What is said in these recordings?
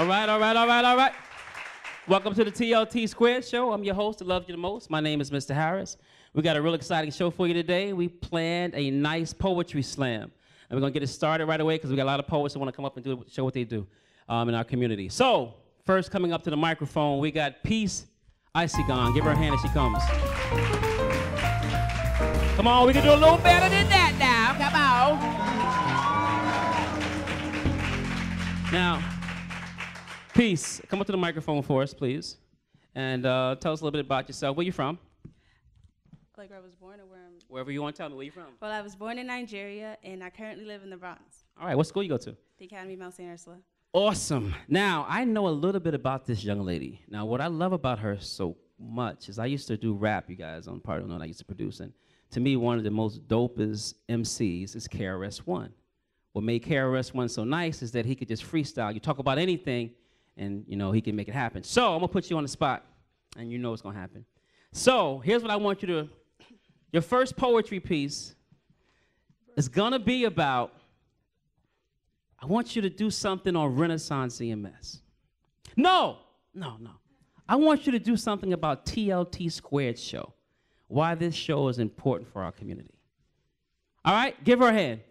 All right, all right, all right, all right. Welcome to the TLT Squared Show. I'm your host that loves you the most. My name is Mr. Harris. We got a real exciting show for you today. We planned a nice poetry slam. And we're going to get it started right away because we got a lot of poets that want to come up and show what they do in our community. So, first coming up to the microphone, we got Peace Icygon. Give her a hand as she comes. Come on, we can do a little better than that now. Come on. Now, Peace, come up to the microphone for us, please. And tell us a little bit about yourself. Where you from? Like where I was born or where I'm... Wherever you want to tell me. Where you from? Well, I was born in Nigeria, and I currently live in the Bronx. All right, what school you go to? The Academy of Mount St. Ursula. Awesome. Now, I know a little bit about this young lady. Now, what I love about her so much is I used to do rap, you guys, on part of it, I used to produce. And to me, one of the most dopest MCs is KRS-One. What made KRS-One so nice is that he could just freestyle. You talk about anything, and you know he can make it happen. So I'm gonna put you on the spot, and you know what's gonna happen. So here's what I want you to, your first poetry piece is gonna be about, I want you to do something on Renaissance EMS. No. I want you to do something about TLT Squared Show, why this show is important for our community. All right, give her a hand.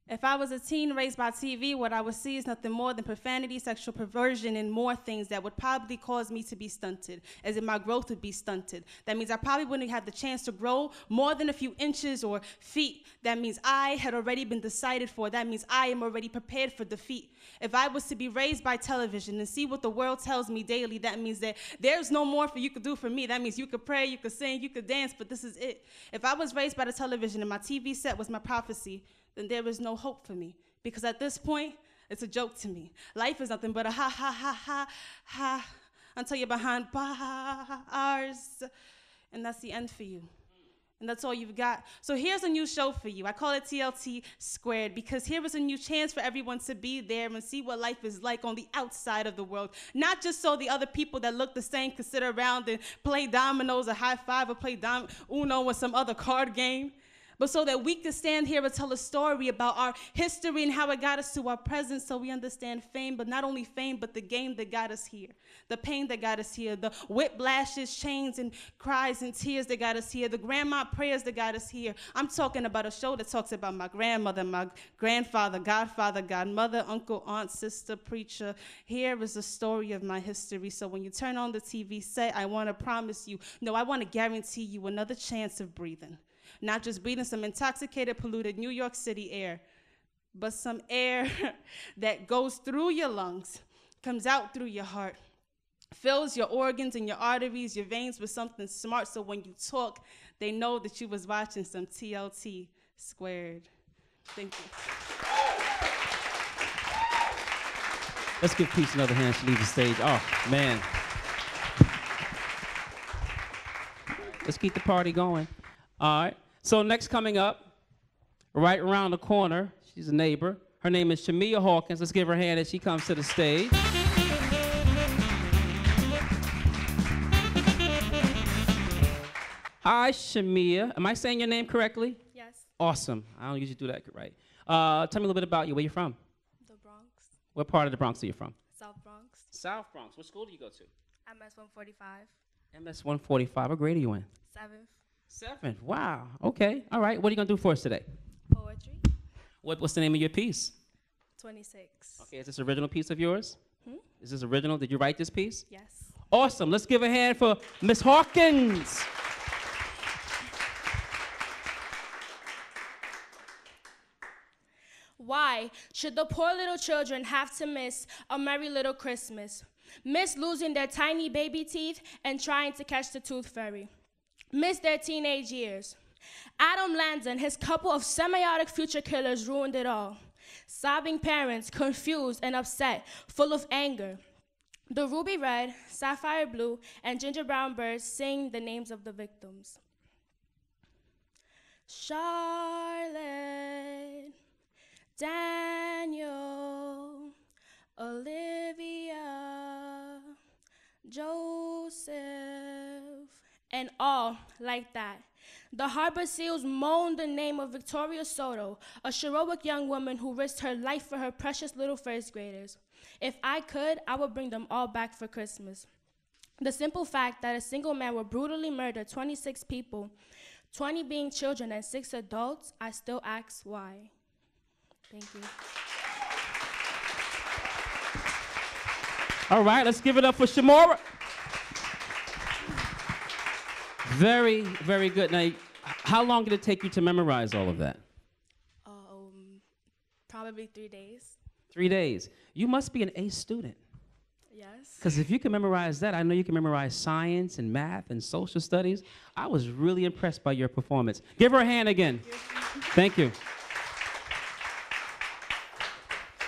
If I was a teen raised by TV, what I would see is nothing more than profanity, sexual perversion, and more things that would probably cause me to be stunted, as in my growth would be stunted. That means I probably wouldn't have the chance to grow more than a few inches or feet. That means I had already been decided for. That means I am already prepared for defeat. If I was to be raised by television and see what the world tells me daily, that means that there's no more for you could do for me. That means you could pray, you could sing, you could dance, but this is it. If I was raised by the television and my TV set was my prophecy, then there is no hope for me. Because at this point, it's a joke to me. Life is nothing but a ha, ha, ha, ha, ha, until you're behind bars. And that's the end for you. And that's all you've got. So here's a new show for you. I call it TLT Squared because here is a new chance for everyone to be there and see what life is like on the outside of the world. Not just so the other people that look the same could sit around and play dominoes or high five or play Uno or some other card game, but so that we could stand here and tell a story about our history and how it got us to our present so we understand fame, but not only fame, but the game that got us here, the pain that got us here, the whiplashes, chains, and cries and tears that got us here, the grandma prayers that got us here. I'm talking about a show that talks about my grandmother, my grandfather, godfather, godmother, uncle, aunt, sister, preacher. Here is the story of my history. So when you turn on the TV set, I want to promise you, no, I want to guarantee you another chance of breathing. Not just breathing some intoxicated, polluted New York City air, but some air that goes through your lungs, comes out through your heart, fills your organs and your arteries, your veins with something smart, so when you talk, they know that you was watching some TLT Squared. Thank you. Let's give Peace another hand. She leaves the stage. Oh, man. Let's keep the party going. All right. So next coming up, right around the corner, she's a neighbor. Her name is Shamia Hawkins. Let's give her a hand as she comes to the stage. Hi, Shamia. Am I saying your name correctly? Yes. Awesome. I don't usually do that right. Tell me a little bit about you. Where you from? The Bronx. What part of the Bronx are you from? South Bronx. South Bronx. What school do you go to? MS 145. MS 145. What grade are you in? 7th. 7th. Wow. Okay. All right. What are you going to do for us today? Poetry. What's the name of your piece? 26. Okay. Is this an original piece of yours? Is this original? Did you write this piece? Yes. Awesome. Let's give a hand for Miss Hawkins. Why should the poor little children have to miss a merry little Christmas? Miss losing their tiny baby teeth and trying to catch the tooth fairy. Miss their teenage years. Adam Lanza and his couple of semiotic future killers ruined it all. Sobbing parents, confused and upset, full of anger. The ruby red, sapphire blue, and ginger brown birds sing the names of the victims. Charlotte, Daniel, Olivia, Joseph, and all like that. The harbor seals moaned the name of Victoria Soto, a heroic young woman who risked her life for her precious little first graders. If I could, I would bring them all back for Christmas. The simple fact that a single man would brutally murder 26 people, 20 being children and 6 adults, I still ask why. Thank you. All right, let's give it up for Shamora. Very, very good. Now, how long did it take you to memorize all of that? Probably 3 days. 3 days. You must be an A student. Yes. Because if you can memorize that, I know you can memorize science and math and social studies. I was really impressed by your performance. Give her a hand again. Thank you.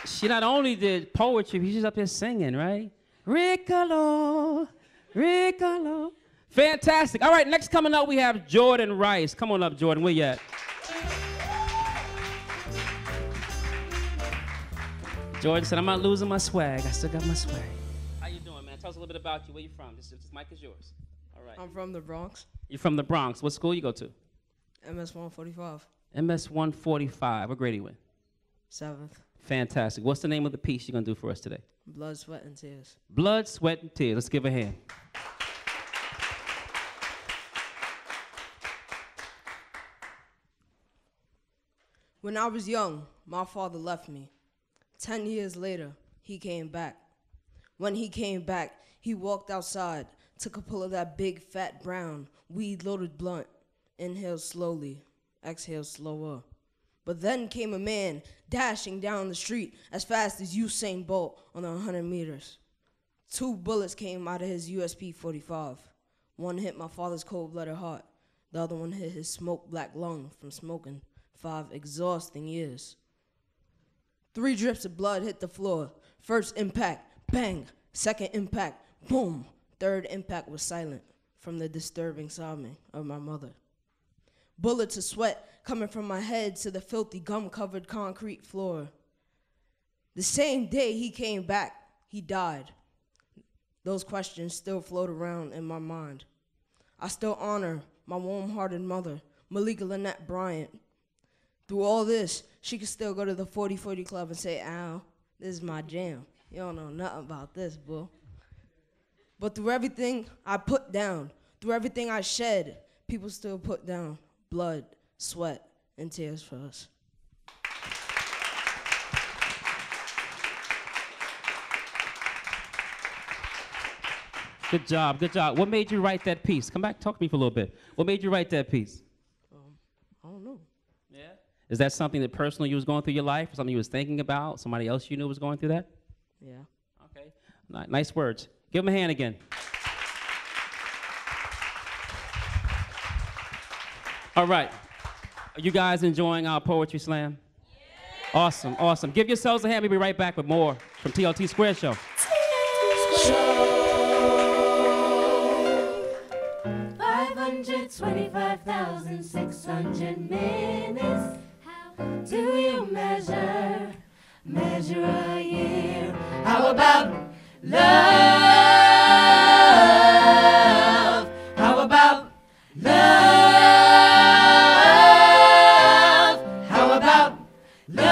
She not only did poetry, she's up here singing, right? Riccolo, Riccolo. Fantastic. All right, next coming up, we have Jordan Rice. Come on up, Jordan. Where you at? Jordan said, I'm not losing my swag. I still got my swag. How you doing, man? Tell us a little bit about you. Where you from? This mic is yours. All right. I'm from the Bronx. You're from the Bronx. What school you go to? MS 145. MS 145. What grade are you in? 7th. Fantastic. What's the name of the piece you're going to do for us today? Blood, Sweat, and Tears. Blood, Sweat, and Tears. Let's give a hand. When I was young, my father left me. 10 years later, he came back. When he came back, he walked outside, took a pull of that big, fat, brown, weed-loaded blunt, inhaled slowly, exhaled slower. But then came a man dashing down the street as fast as Usain Bolt on the 100 meters. 2 bullets came out of his USP 45. One hit my father's cold-blooded heart. The other one hit his smoke-black lung from smoking 5 exhausting years. 3 drips of blood hit the floor. First impact, bang. Second impact, boom. Third impact was silent from the disturbing sobbing of my mother. Bullets of sweat coming from my head to the filthy gum-covered concrete floor. The same day he came back, he died. Those questions still float around in my mind. I still honor my warm-hearted mother, Malika Lynette Bryant. Through all this, she could still go to the 40-40 club and say, ow, this is my jam. You don't know nothing about this, boo. But through everything I put down, through everything I shed, people still put down blood, sweat, and tears for us. Good job, good job. What made you write that piece? Come back, talk to me for a little bit. What made you write that piece? I don't know. Yeah? Is that something that personally you was going through your life, something you was thinking about, somebody else you knew was going through that? Yeah. Okay, nice words. Give him a hand again. All right, are you guys enjoying our Poetry Slam? Yeah. Awesome, awesome. Give yourselves a hand, we'll be right back with more from TLT Square Show. 525,600 minutes. How do you measure a year? How about love? How about love? How about love?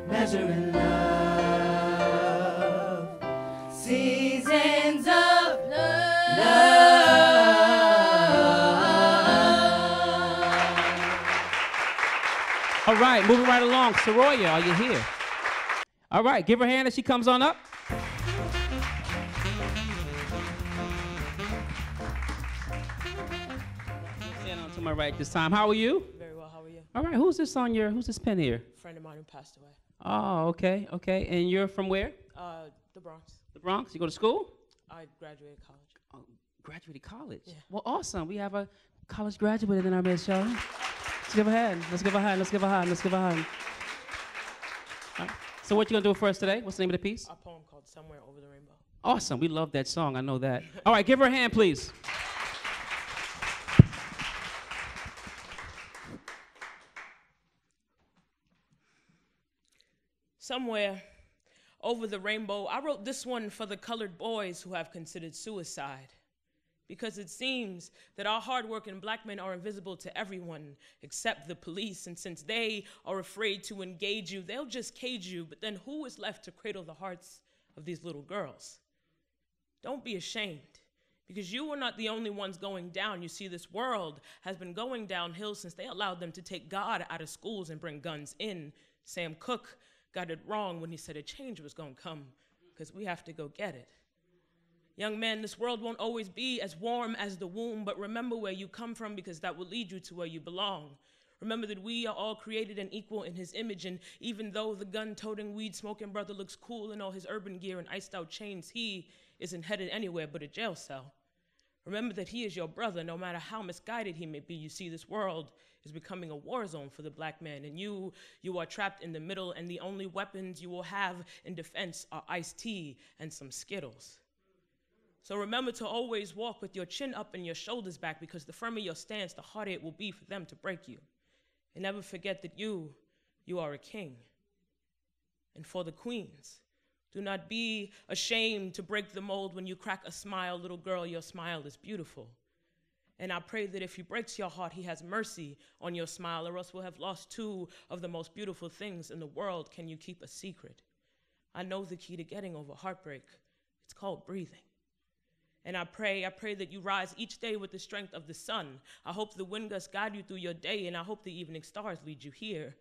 Measuring love. Seasons of love. All right, moving right along. Soroya, are you here? All right, give her a hand as she comes on up. Stand on to my right this time. How are you? Very well, how are you? All right, who's this pen here? A friend of mine who passed away. Oh, okay, okay. And you're from where? The Bronx. The Bronx? You go to school? I graduated college. Oh, graduated college? Yeah. Well, awesome. We have a college graduate in our midst, shall we? Let's give her a hand. Let's give her a hand. Let's give her a hand. Let's give her a hand. All right. So what you gonna do for us today? What's the name of the piece? A poem called Somewhere Over the Rainbow. Awesome. We love that song. I know that. All right, give her a hand, please. somewhere over the rainbow, I wrote this one for the colored boys who have considered suicide. Because it seems that our hardworking black men are invisible to everyone except the police, and since they are afraid to engage you, they'll just cage you, but then who is left to cradle the hearts of these little girls? Don't be ashamed, because you are not the only ones going down. You see, this world has been going downhill since they allowed them to take God out of schools and bring guns in. Sam Cooke got it wrong when he said a change was going to come, because we have to go get it. Young men, this world won't always be as warm as the womb, but remember where you come from, because that will lead you to where you belong. Remember that we are all created and equal in his image, and even though the gun-toting, weed-smoking brother looks cool in all his urban gear and iced-out chains, he isn't headed anywhere but a jail cell. Remember that he is your brother, no matter how misguided he may be. You see, this world is becoming a war zone for the black man, and you are trapped in the middle, and the only weapons you will have in defense are iced tea and some Skittles. So remember to always walk with your chin up and your shoulders back, because the firmer your stance, the harder it will be for them to break you. And never forget that you are a king. And for the queens, do not be ashamed to break the mold when you crack a smile. Little girl, your smile is beautiful. And I pray that if he breaks your heart, he has mercy on your smile, or else we'll have lost two of the most beautiful things in the world. Can you keep a secret? I know the key to getting over heartbreak. It's called breathing. And I pray that you rise each day with the strength of the sun. I hope the wind gusts guide you through your day, and I hope the evening stars lead you here.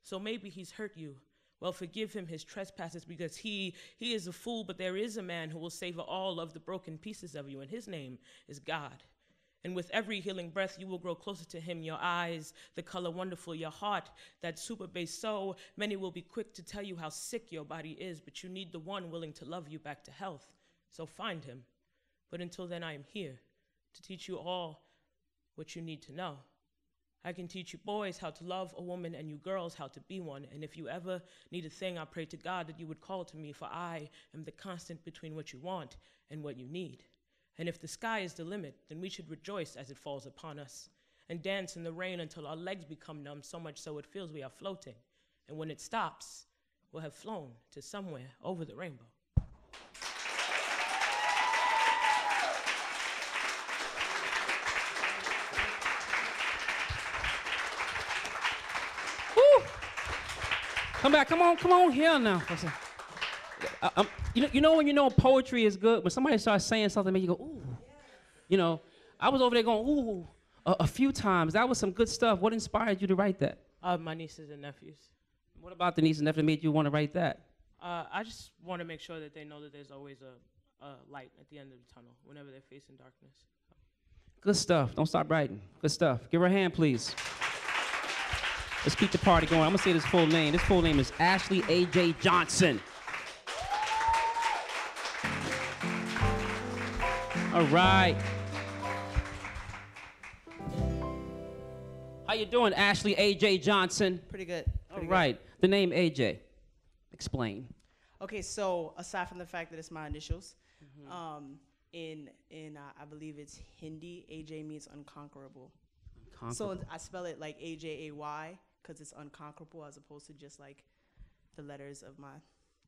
So maybe he's hurt you. Well, forgive him his trespasses, because he is a fool, but there is a man who will savor all of the broken pieces of you, and his name is God. And with every healing breath, you will grow closer to him. Your eyes, the color wonderful, your heart, that super bass. So many will be quick to tell you how sick your body is, but you need the one willing to love you back to health. So find him. But until then, I am here to teach you all what you need to know. I can teach you boys how to love a woman, and you girls how to be one. And if you ever need a thing, I pray to God that you would call to me, for I am the constant between what you want and what you need. And if the sky is the limit, then we should rejoice as it falls upon us, and dance in the rain until our legs become numb, so much so it feels we are floating. And when it stops, we'll have flown to somewhere over the rainbow. Come back, come on here now. You know when you know poetry is good? When somebody starts saying something, make you go, ooh. You know, I was over there going, ooh, a few times. That was some good stuff. What inspired you to write that? My nieces and nephews. What about the nieces and nephews that made you want to write that? I just want to make sure that they know that there's always a light at the end of the tunnel whenever they're facing darkness. Good stuff. Don't stop writing. Good stuff. Give her a hand, please. Let's keep the party going. I'm going to say this full name. This full name is Ashley A.J. Johnson. All right. How you doing, Ashley A.J. Johnson? Pretty good. All right. The name A.J. Explain. Okay, so aside from the fact that it's my initials, in I believe it's Hindi, A.J. means unconquerable. So I spell it like A-J-A-Y because it's unconquerable, as opposed to just like the letters of my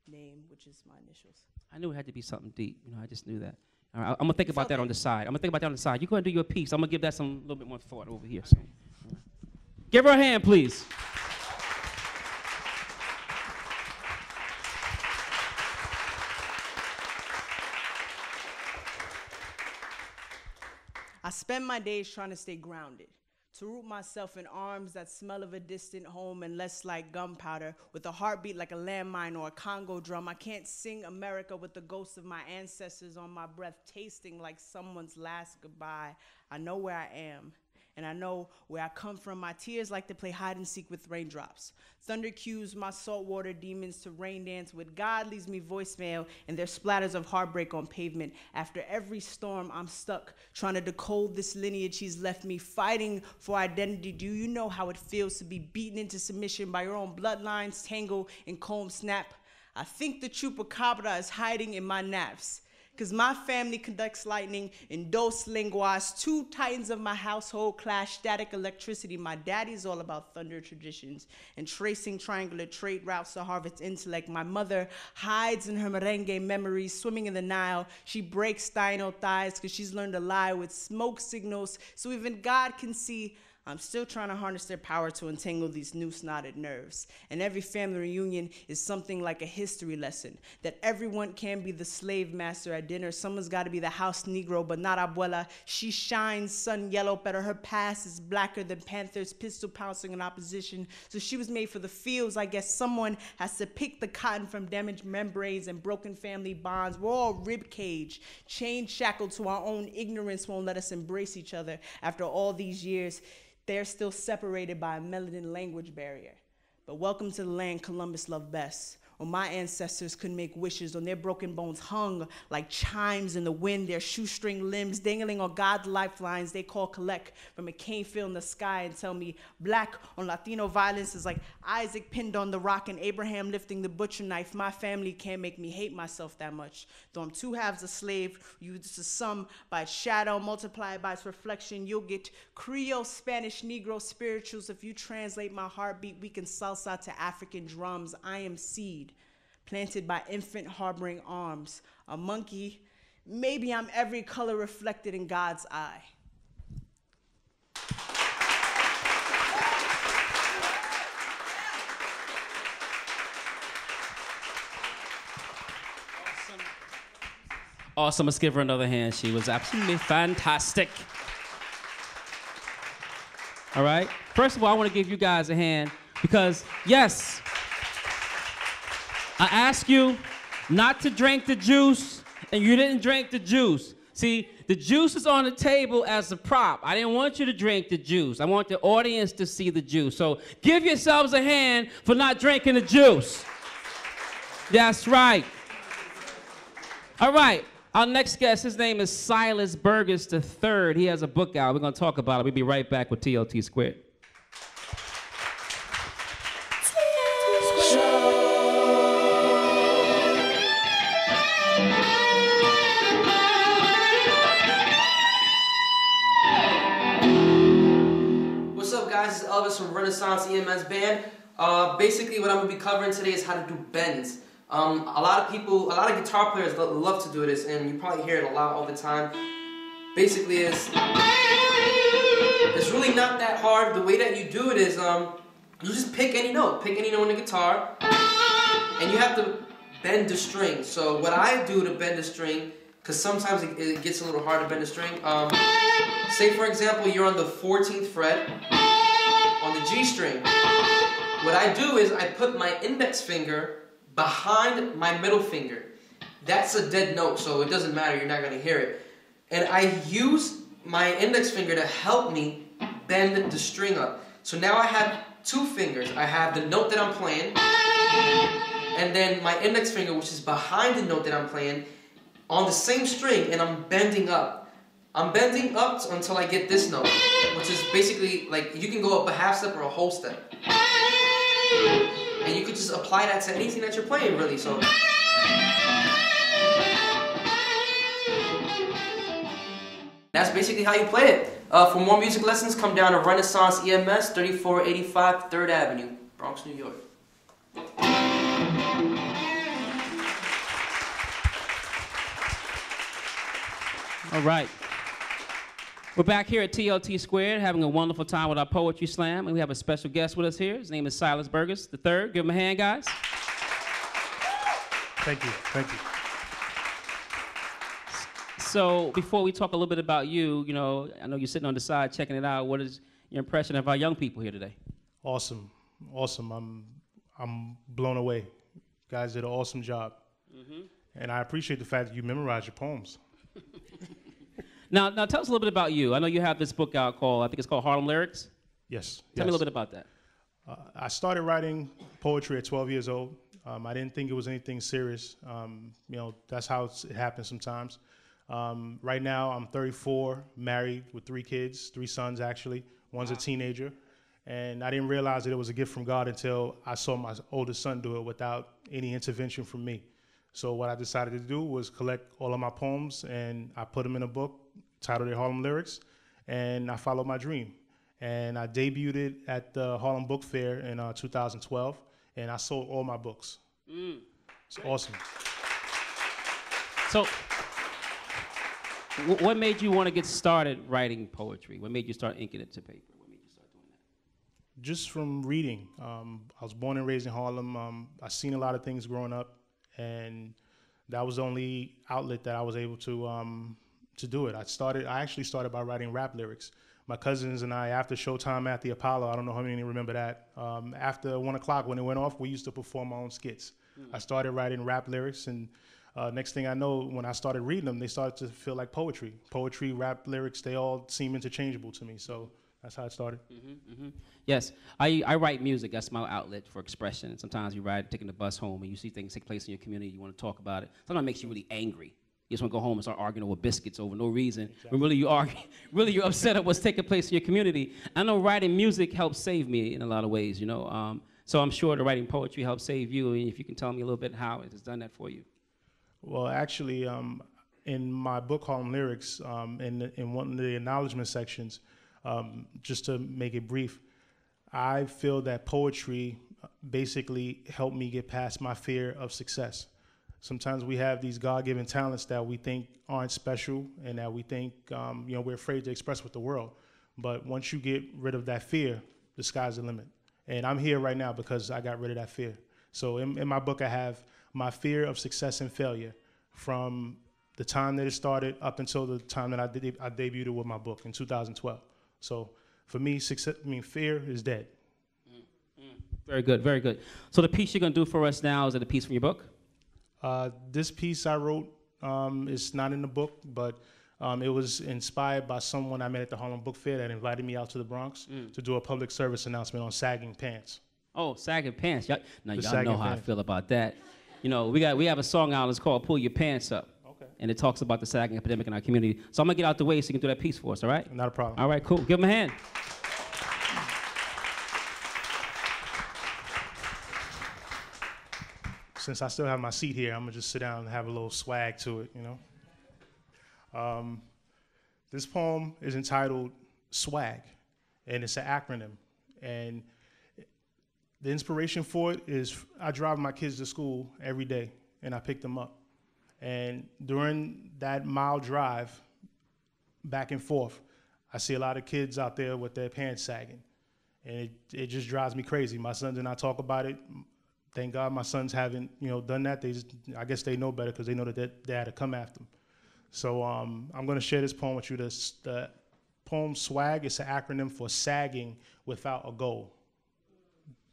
name, which is my initials. I knew it had to be something deep. You know, I just knew that. All right, I'm going to think about that on the side. You go ahead and do your piece. I'm going to give that some little bit more thought over here. So. Give her a hand, please. I spend my days trying to stay grounded, to root myself in arms that smell of a distant home and less like gunpowder, with a heartbeat like a landmine or a Congo drum. I can't sing America with the ghosts of my ancestors on my breath, tasting like someone's last goodbye. I know where I am, and I know where I come from. My tears like to play hide and seek with raindrops. Thunder cues my saltwater demons to rain dance with. God leaves me voicemail and there's splatters of heartbreak on pavement. After every storm, I'm stuck trying to decode this lineage he's left me, fighting for identity. Do you know how it feels to be beaten into submission by your own bloodlines, tangle and comb snap? I think the chupacabra is hiding in my naps. Cause my family conducts lightning in dos lenguas. Two titans of my household clash static electricity. My daddy's all about thunder traditions and tracing triangular trade routes to harvest intellect. My mother hides in her merengue memories, swimming in the Nile. She breaks thino thighs cause she's learned to lie with smoke signals so even God can see. I'm still trying to harness their power to entangle these noose knotted nerves. And every family reunion is something like a history lesson, that everyone can be the slave master at dinner. Someone's got to be the house Negro, but not abuela. She shines sun yellow, but her past is blacker than Panthers pistol pouncing in opposition. So she was made for the fields. I guess someone has to pick the cotton from damaged membranes and broken family bonds. We're all rib cage, chain shackled to our own ignorance won't let us embrace each other after all these years. They're still separated by a melanin language barrier. But welcome to the land Columbus loved best. Or my ancestors could make wishes on their broken bones hung like chimes in the wind, their shoestring limbs dangling on God's lifelines they call collect from a cane field in the sky and tell me black on Latino violence is like Isaac pinned on the rock and Abraham lifting the butcher knife. My family can't make me hate myself that much. Though I'm two halves a slave, used to sum by its shadow, multiplied by its reflection. You'll get Creole, Spanish, Negro spirituals. If you translate my heartbeat, we can salsa to African drums. I am seed planted by infant harboring arms. A monkey, maybe I'm every color reflected in God's eye. Awesome. Let's give her another hand. She was absolutely fantastic. All right. First of all, I want to give you guys a hand because, yes, I asked you not to drink the juice, and you didn't drink the juice. See, the juice is on the table as a prop. I didn't want you to drink the juice. I want the audience to see the juice. So give yourselves a hand for not drinking the juice. That's right. All right. Our next guest, his name is Silas Burgess III. He has a book out. We're going to talk about it. We'll be right back with TLT Squared. This is Elvis from Renaissance EMS Band. Basically what I'm going to be covering today is how to do bends. A lot of guitar players love to do this, and you probably hear it a lot all the time. Basically it's really not that hard. The way that you do it is you just pick any note on the guitar, and you have to bend the string. So what I do to bend the string, because sometimes it gets a little hard to bend the string, say for example you're on the 14th fret on the G string. What I do is I put my index finger behind my middle finger. That's a dead note, so it doesn't matter, you're not going to hear it. And I use my index finger to help me bend the string up. So now I have two fingers. I have the note that I'm playing, and then my index finger, which is behind the note that I'm playing, on the same string, and I'm bending up. I'm bending up until I get this note, which is basically like you can go up a half step or a whole step. And you could just apply that to anything that you're playing, really. So that's basically how you play it. For more music lessons, come down to Renaissance EMS, 3485 3rd Avenue, Bronx, New York. All right. We're back here at TLT Squared having a wonderful time with our Poetry Slam, and we have a special guest with us here. His name is Silas Burgess III. Give him a hand, guys. Thank you. Thank you. So before we talk a little bit about you, I know you're sitting on the side checking it out. What is your impression of our young people here today? Awesome. Awesome. I'm blown away. You guys did an awesome job. Mm-hmm. And I appreciate the fact that you memorized your poems. Now tell us a little bit about you. I know you have this book out I think it's called Harlem Lyrics. Yes. Tell me a little bit about that. I started writing poetry at 12 years old. I didn't think it was anything serious. That's how it happens sometimes. Right now, I'm 34, married with 3 kids, 3 sons actually. One's a teenager. And I didn't realize that it was a gift from God until I saw my oldest son do it without any intervention from me. So what I decided to do was collect all of my poems, and I put them in a book titled Harlem Lyrics, and I followed my dream. And I debuted it at the Harlem Book Fair in 2012, and I sold all my books. It's awesome. So, what made you want to get started writing poetry? What made you start inking it to paper? What made you start doing that? Just from reading. I was born and raised in Harlem. I seen a lot of things growing up, and that was the only outlet that I was able to do it. I actually started by writing rap lyrics. My cousins and I, after Showtime at the Apollo, I don't know how many remember that, after 1 o'clock when it went off, we used to perform our own skits. I started writing rap lyrics, and next thing I know, when I started reading them, they started to feel like poetry. Poetry, rap lyrics, they all seem interchangeable to me, so that's how it started. Yes, I write music. That's my outlet for expression. And sometimes you ride, taking the bus home, and you see things take place in your community. You want to talk about it. Sometimes it makes you really angry. You just want to go home and start arguing over biscuits over no reason. Exactly. When really you're upset at what's taking place in your community. I know writing music helps save me in a lot of ways, you know. So I'm sure the writing poetry helps save you. And if you can tell me a little bit how it has done that for you. Well, actually, in my book, Harlem Lyrics, in one of the acknowledgement sections, just to make it brief, I feel that poetry basically helped me get past my fear of success. Sometimes we have these God-given talents that we think aren't special and that we think, we're afraid to express with the world. But once you get rid of that fear, the sky's the limit. And I'm here right now because I got rid of that fear. So in my book, I have my fear of success and failure from the time that it started up until the time that I debuted it with my book in 2012. So for me, fear is dead. Very good, very good. So the piece you're going to do for us now, is it a piece from your book? This piece I wrote is not in the book, but it was inspired by someone I met at the Harlem Book Fair that invited me out to the Bronx to do a public service announcement on sagging pants. Oh, sagging pants. Y'all know how pants. I feel about that. You know, we have a song out, it's called Pull Your Pants Up. Okay. And it talks about the sagging epidemic in our community. So I'm going to get out the way so you can do that piece for us, all right? Not a problem. All right, cool. Give him a hand. Since I still have my seat here, I'm gonna just sit down and have a little swag to it, you know? This poem is entitled Swag, and it's an acronym. And the inspiration for it is I drive my kids to school every day, and I pick them up. And during that mile drive, back and forth, I see a lot of kids out there with their pants sagging. And it just drives me crazy. My sons and I talk about it. Thank God my sons haven't, done that. I guess they know better because they know that their dad to come after them. So I'm going to share this poem with you. The poem Swag is an acronym for sagging without a goal.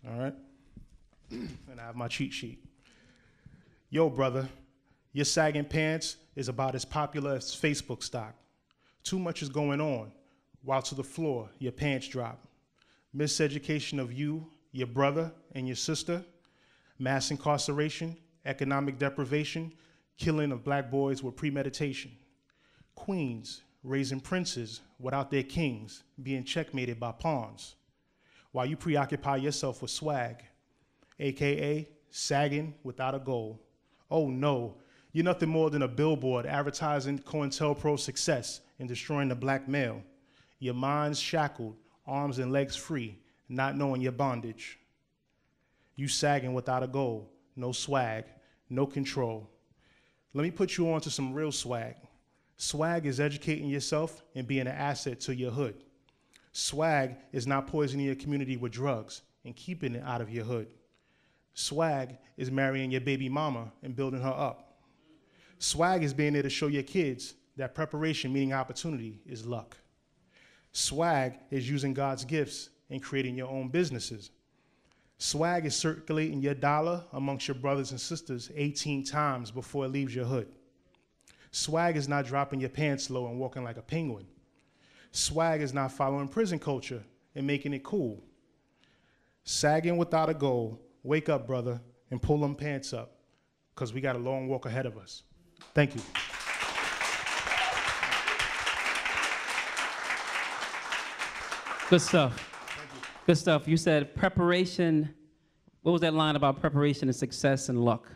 All right? And I have my cheat sheet. Yo, brother, your sagging pants is about as popular as Facebook stock. Too much is going on, while to the floor your pants drop. Miseducation of you, your brother, and your sister. Mass incarceration, economic deprivation, killing of black boys with premeditation. Queens raising princes without their kings, being checkmated by pawns. While you preoccupy yourself with swag, AKA sagging without a goal. Oh no, you're nothing more than a billboard advertising COINTELPRO's success in destroying the black male. Your mind's shackled, arms and legs free, not knowing your bondage. You sagging without a goal, no swag, no control. Let me put you on to some real swag. Swag is educating yourself and being an asset to your hood. Swag is not poisoning your community with drugs and keeping it out of your hood. Swag is marrying your baby mama and building her up. Swag is being there to show your kids that preparation, meaning opportunity, is luck. Swag is using God's gifts and creating your own businesses. Swag is circulating your dollar amongst your brothers and sisters 18 times before it leaves your hood. Swag is not dropping your pants low and walking like a penguin. Swag is not following prison culture and making it cool. Sagging without a goal, wake up, brother, and pull them pants up, because we got a long walk ahead of us. Thank you. Good stuff. Good stuff. You said preparation. What was that line about preparation and success and luck?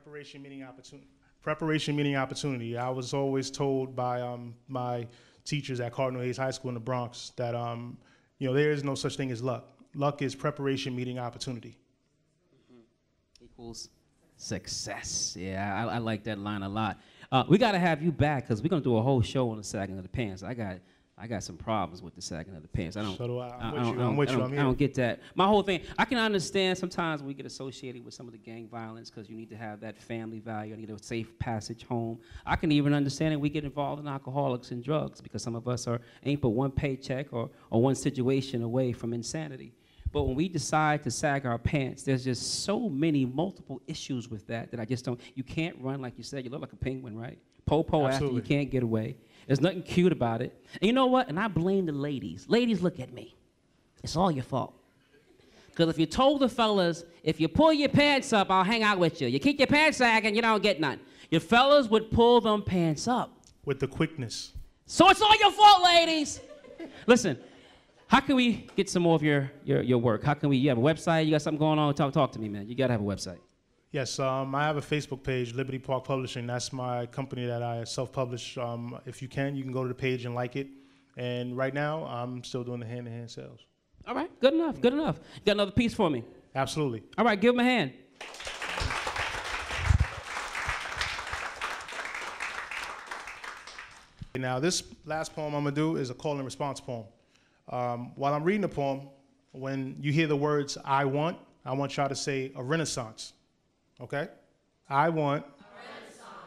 Preparation meaning opportunity. Preparation meaning opportunity. I was always told by my teachers at Cardinal Hayes High School in the Bronx that there is no such thing as luck. Luck is preparation meeting opportunity. Equals success. Yeah, I like that line a lot. We got to have you back because we're going to do a whole show on the sagging of the pants. I got some problems with the sagging of the pants. So do I. I'm with you. I don't get that. My whole thing, I can understand sometimes we get associated with some of the gang violence because you need to have that family value. You need a safe passage home. I can even understand that we get involved in alcoholics and drugs because some of us ain't but one paycheck or one situation away from insanity. But when we decide to sag our pants, there's just so many multiple issues with that I just don't. You can't run like you said. You look like a penguin, right? Po-po after you can't get away. There's nothing cute about it. And you know what? And I blame the ladies. Ladies, look at me. It's all your fault. Because if you told the fellas, if you pull your pants up, I'll hang out with you. You keep your pants sagging, you don't get none. Your fellas would pull them pants up. With the quickness. So it's all your fault, ladies. Listen, how can we get some more of your work? How can we, you have a website? You got something going on? Talk to me, man. You got to have a website. Yes, I have a Facebook page, Liberty Park Publishing. That's my company that I self-publish. If you can go to the page and like it. And right now, I'm still doing the hand-to-hand sales. All right, good enough, good enough. You got another piece for me? Absolutely. All right, give him a hand. Now, this last poem I'm going to do is a call and response poem. While I'm reading the poem, when you hear the words, I want y'all to say a renaissance. Okay? I want.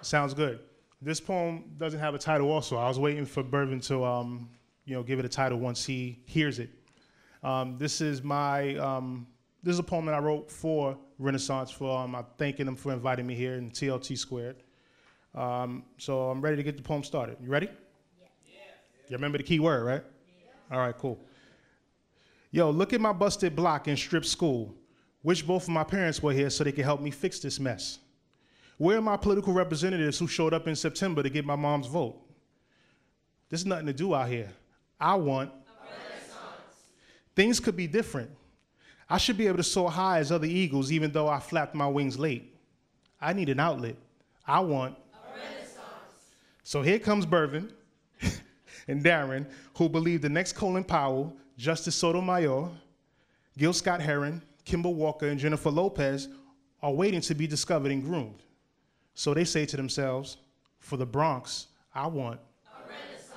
Sounds good. This poem doesn't have a title also. I was waiting for Burvin to give it a title once he hears it. This is a poem that I wrote for Renaissance for I'm thanking them for inviting me here in TLT Squared. So I'm ready to get the poem started. You ready? Yeah. You remember the key word, right? Yeah. All right, cool. Yo, look at my busted block in strip school. Wish both of my parents were here so they could help me fix this mess. Where are my political representatives who showed up in September to get my mom's vote? There's nothing to do out here. I want a renaissance. Things could be different. I should be able to soar high as other eagles even though I flapped my wings late. I need an outlet. I want a renaissance. So here comes Burvin and Darren, who believe the next Colin Powell, Justice Sotomayor, Gil Scott-Heron, Kimball Walker, and Jennifer Lopez are waiting to be discovered and groomed. So they say to themselves, for the Bronx, I want a renaissance.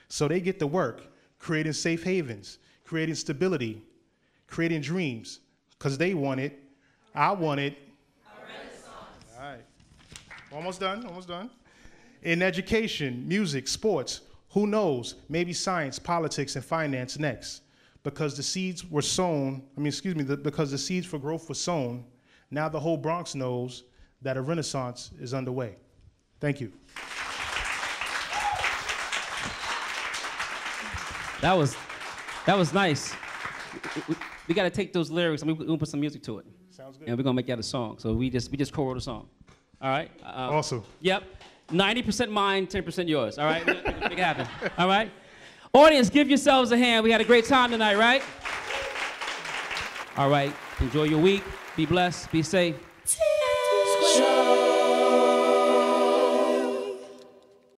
So they get to work, creating safe havens, creating stability, creating dreams, because they want it, I want it. A renaissance. All right. Almost done, almost done. In education, music, sports, who knows, maybe science, politics, and finance next. Because the seeds were sown, because the seeds for growth were sown, now the whole Bronx knows that a renaissance is underway. Thank you. That was nice. We got to take those lyrics and we're going to put some music to it. Sounds good. And we're going to make that a song. So we just co-wrote a song. All right? Awesome. Yep. 90% mine, 10% yours. All right? Make it happen. All right? Audience, give yourselves a hand. We had a great time tonight, right? All right. Enjoy your week. Be blessed. Be safe.